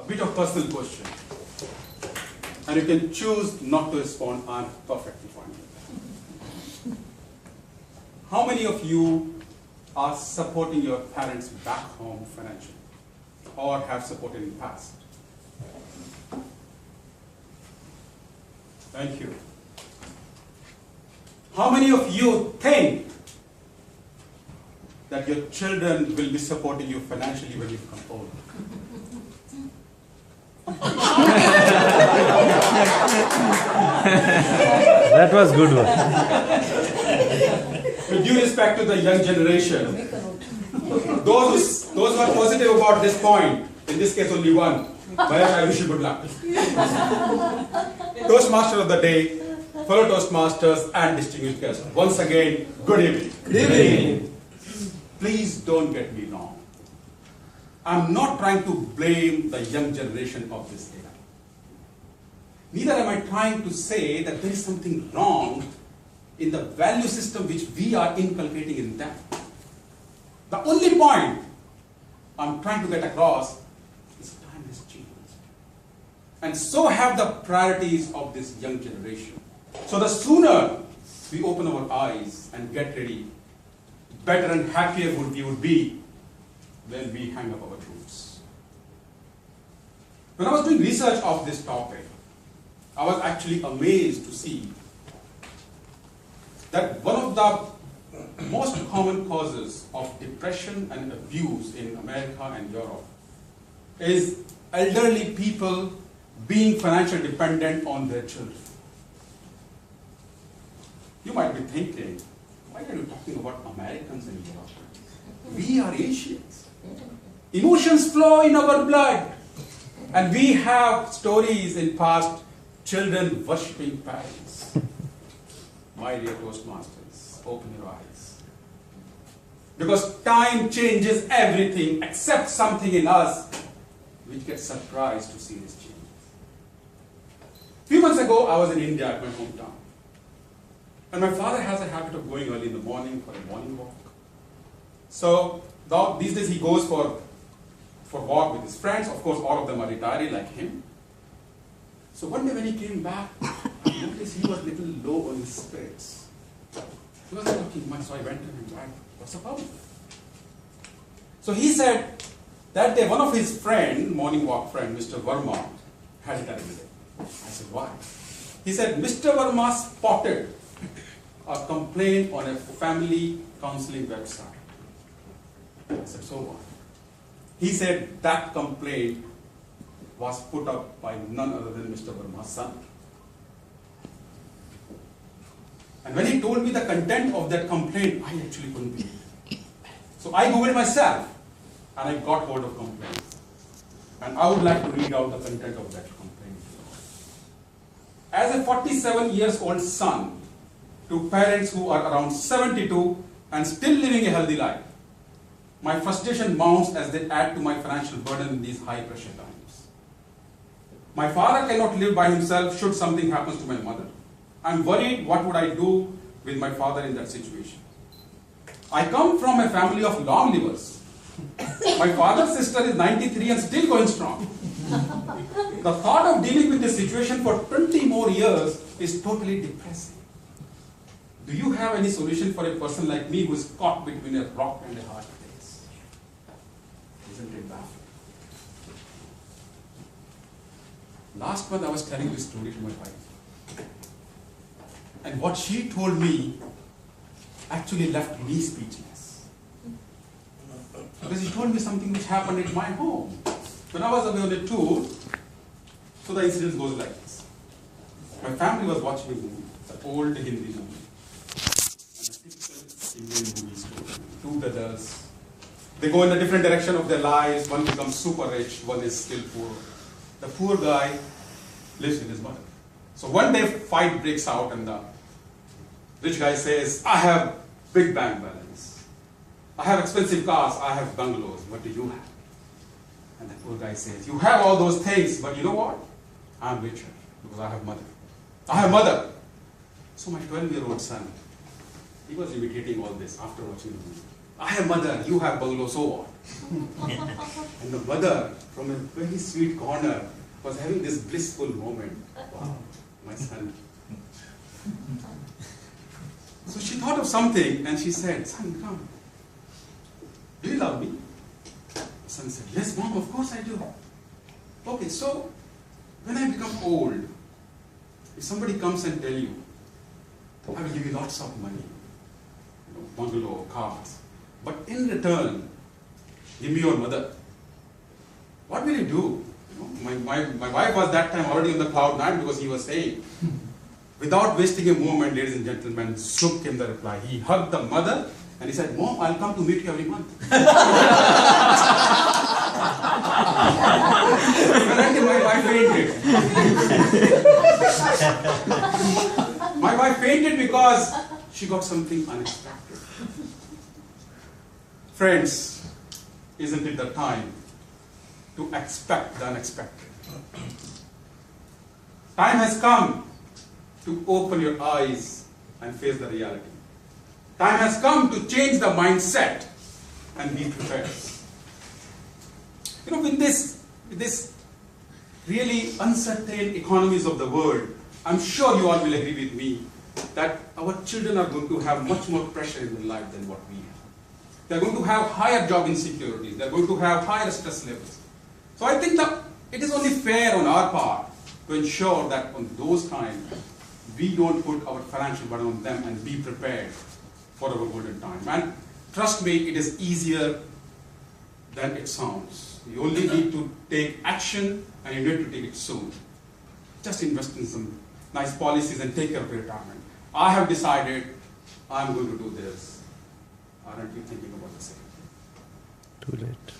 a bit of personal question. And you can choose not to respond. I'm perfectly fine with that. How many of you are supporting your parents back home financially or have supported in the past? Thank you. How many of you think that your children will be supporting you financially when you become old? That was good one. With due respect to the young generation, those who are positive about this point, in this case only one, Mahesh, I wish you good luck. Toastmaster of the day, fellow Toastmasters and distinguished guests. Once again, good evening. Good evening. Please don't get me wrong. I'm not trying to blame the young generation of this era. Neither am I trying to say that there is something wrong in the value system which we are inculcating in them. The only point I'm trying to get across is time has changed. And so have the priorities of this young generation. So the sooner we open our eyes and get ready, better and happier we would be when we hang up our boots. When I was doing research of this topic, I was actually amazed to see that one of the most common causes of depression and abuse in America and Europe is elderly people being financially dependent on their children. You might be thinking, why are you talking about Americans and Europe? We are Asians. Emotions flow in our blood. And we have stories in past, children worshipping parents. My dear Toastmasters, open your eyes. Because time changes everything except something in us which gets surprised to see this change. A few months ago, I was in India at my hometown. And my father has a habit of going early in the morning for a morning walk. So these days he goes for walk with his friends. Of course, all of them are retiree like him. So one day when he came back, I noticed he was a little low on his spirits. He wasn't talking much, so I went to him and asked, what's the problem? So he said, that day one of his friend, morning walk friend, Mr. Verma, had a terrible day. I said, why? He said, Mr. Verma spotted a complaint on a family counseling website. I said, so what? He said that complaint was put up by none other than Mr. Verma's son. And when he told me the content of that complaint, I actually couldn't believe it. So I Googled myself and I got hold of complaint. And I would like to read out the content of that complaint. As a 47 years old son to parents who are around 72 and still living a healthy life, my frustration mounts as they add to my financial burden in these high pressure times. My father cannot live by himself should something happen to my mother. I'm worried what would I do with my father in that situation. I come from a family of long livers. My father's sister is 93 and still going strong. The thought of dealing with this situation for 20 more years is totally depressing. Do you have any solution for a person like me who is caught between a rock and a hard place? Isn't it baffling? Last month I was telling this story to my wife. And what she told me actually left me speechless. Because she told me something which happened at my home. When I was away on a tour, so the incident goes like this. My family was watching a movie, it's an old Hindi movie. And a typical Indian movie story. Two brothers. They go in a different direction of their lives. One becomes super rich, one is still poor. The poor guy lives with his mother. So one day fight breaks out and the rich guy says, I have big bank balance. I have expensive cars, I have bungalows. What do you have? And the poor guy says, you have all those things, but you know what? I'm richer because I have mother. I have mother. So my 12-year-old son, he was imitating all this after watching the movie. I have mother, you have bungalow, so what? And the mother, from a very sweet corner, was having this blissful moment. Wow, my son. So she thought of something and she said, son, come. Do you love me? The son said, yes, mom, of course I do. Okay, so when I become old, if somebody comes and tell you, I will give you lots of money, bungalow, cars, but in return, give me your mother. What will you do? My wife was that time already on the cloud nine because he was saying, without wasting a moment, ladies and gentlemen, Suk came the reply. He hugged the mother and he said, Mom, I'll come to meet you every month. My wife fainted. My wife fainted because she got something unexpected. Friends, isn't it the time to expect the unexpected? Time has come to open your eyes and face the reality. Time has come to change the mindset and be prepared. With this really uncertain economies of the world, I'm sure you all will agree with me that our children are going to have much more pressure in their life than what we have. They're going to have higher job insecurities. They're going to have higher stress levels. So I think that it is only fair on our part to ensure that on those times, we don't put our financial burden on them and be prepared for our golden time. And trust me, it is easier than it sounds. You only need to take action and you need to take it soon. Just invest in some nice policies and take care of your retirement. I have decided I'm going to do this. Aren't you thinking about the same? Too late.